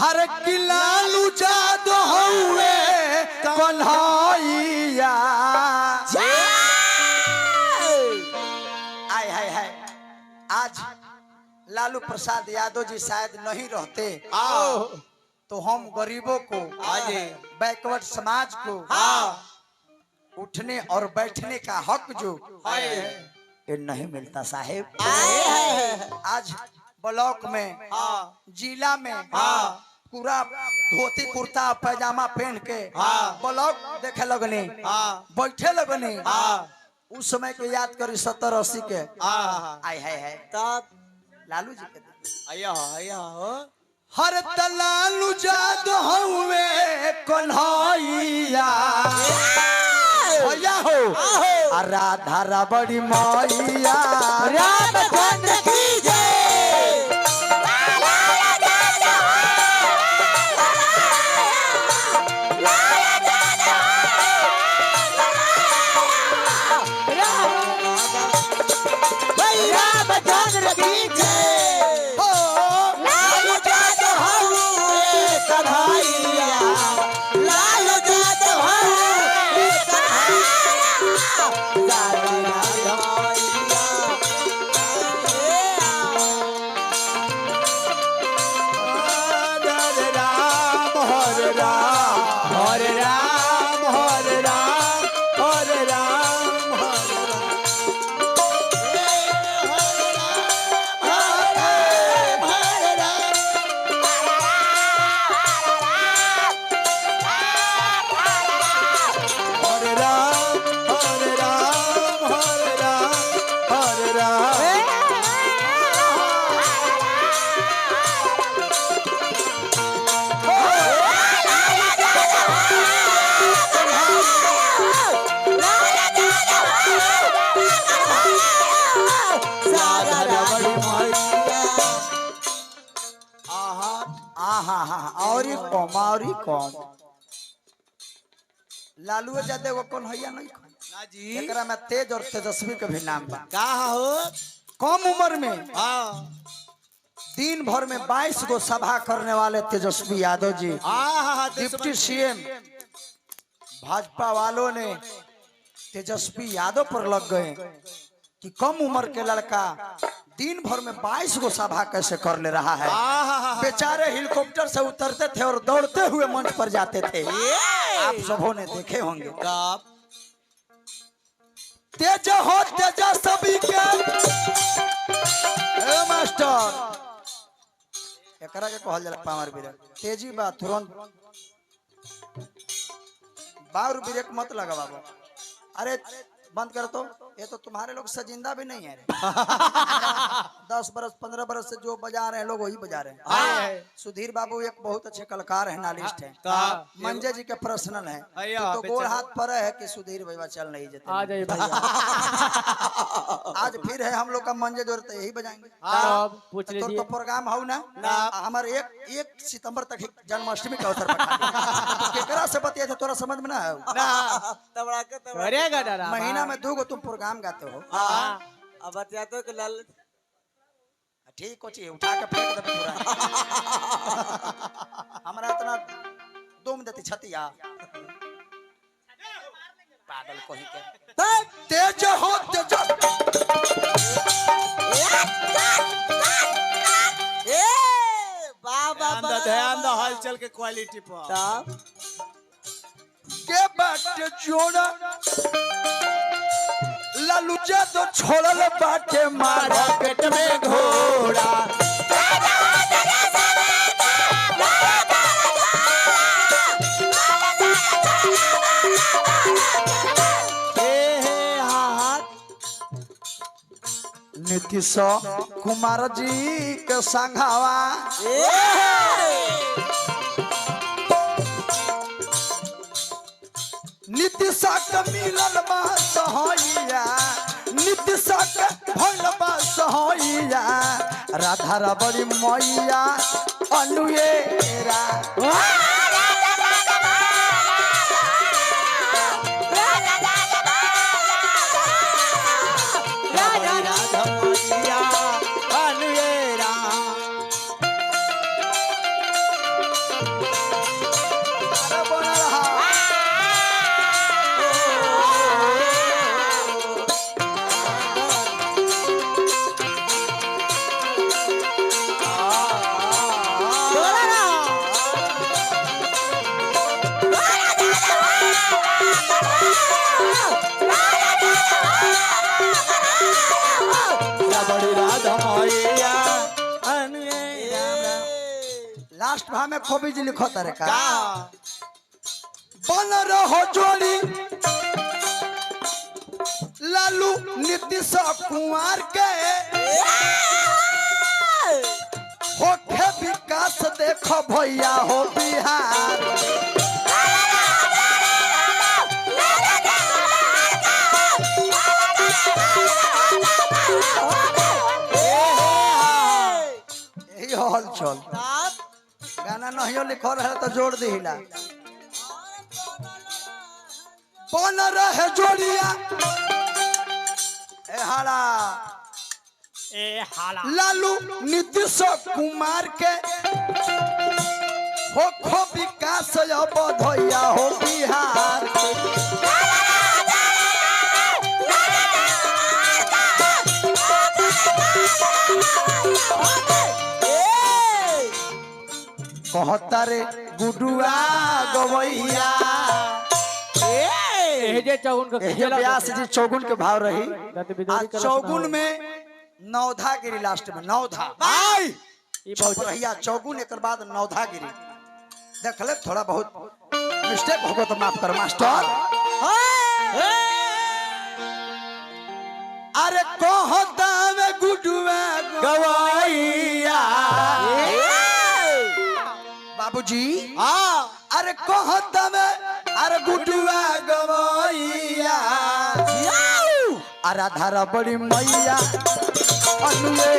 हर किलालू जादू हुए कन्हैया। आय हाय हाय, आज लालू प्रसाद यादव जी शायद नहीं रहते तो हम गरीबों को, बैकवर्ड समाज को उठने और बैठने का हक जो ये नहीं मिलता साहेब। आज ब्लॉक में, जिला में पूरा धोती कुर्ता पैजामा पहन के ब्लॉक देखे लगने, बैठे लगने। उस समय को याद करी 70-80 के। आय है तब लालू जी के हर तलालू जादू हुए कन्हैया हो राधा रबड़ी मैया रामचंद्र की जय। कौन लालू यादव को कौन हैया नहीं ना जी, एकरा में तेज और तेजस्वी के भी नाम बा। का हो कम उम्र में दिन भर में 22 गो सभा करने वाले तेजस्वी यादव जी डिप्टी सीएम भाजपा वालों ने तेजस्वी यादव पर लग गए कि कम उम्र के लड़का दिन भर में 22 गो सभा कैसे कर ले रहा है। बेचारे हेलीकॉप्टर से उतरते थे और दौड़ते हुए मंच पर जाते थे। आप सबों ने देखे होंगे। तेज हो तेजा सभी के मास्टर एकरा के कहल जाला पावर ब्रेक। तेजी बा तुरंत बार ब्रेक मत लगा बाबा। अरे बंद कर तो, ये तो तुम्हारे लोग सजिंदा भी नहीं है रे। 10 बरस 15 बरस से जो बजा रहे हैं लोग वही बजा रहे हैं। सुधीर बाबू एक बहुत अच्छे कलाकार है, नालिस्ट है, मंजे जी के पर्सनल है। तो गोड़ हाथ पर है कि सुधीर भैया चल नहीं जाते। आ जाइए भैया। आज फिर है हम लोग का मंजे जो यही बजाएंगे। तो प्रोग्राम हो ना हमारे 1 सितंबर तक जन्माष्टमी का अवसर केकरा से बतिया था तोरा समझ में ना है। महीना में 2 गो तुम प्रोग्राम गाते हो। अब बतियाते हो कि लाल ठीक हो चाहिए उठा के फेंक दे पूरा। हमारा इतना दुम देती छतिया पागल को ही के तेज हो तेज ए बाबा ध्यान दो हलचल के क्वालिटी पर के बाट जोड़ा लालू जादव छोड़ल बाटे मारा पेट में घोड़ा। नीतीश कुमार जी के संघावा नीतीश के मिलल बा सहैया, नीतीश के भइल बा सहैया, राधा रबड़ी मैया अनुएरा। लास्ट भाव में खोबी जी लिखो तारे का बन रहो जोड़ी लालू नीतीश कुमार के होठे विकास देखो भैया हो बिहार यही हॉल चल गाना नहीं लिखो रहे तो जोड़ दिला बन रहे जोड़िया लालू नीतीश कुमार के हो विकास बधैया हो बिहार कहता रे गुडुआ गवैया व्यास जी चौगुन के भाव रही चौगुन में नौधा गिरी लास्ट में नौधा रहिया चौगुन एक बाद नौधा गिरी देख ले थोड़ा बहुत मिस्टेक होगा तो माफ कर मास्टर अरे कहता में गुडुआ गवैया बाबूजी अरे कहता में अरे गुडुआ गवैया राधा बड़ी मैया अनुए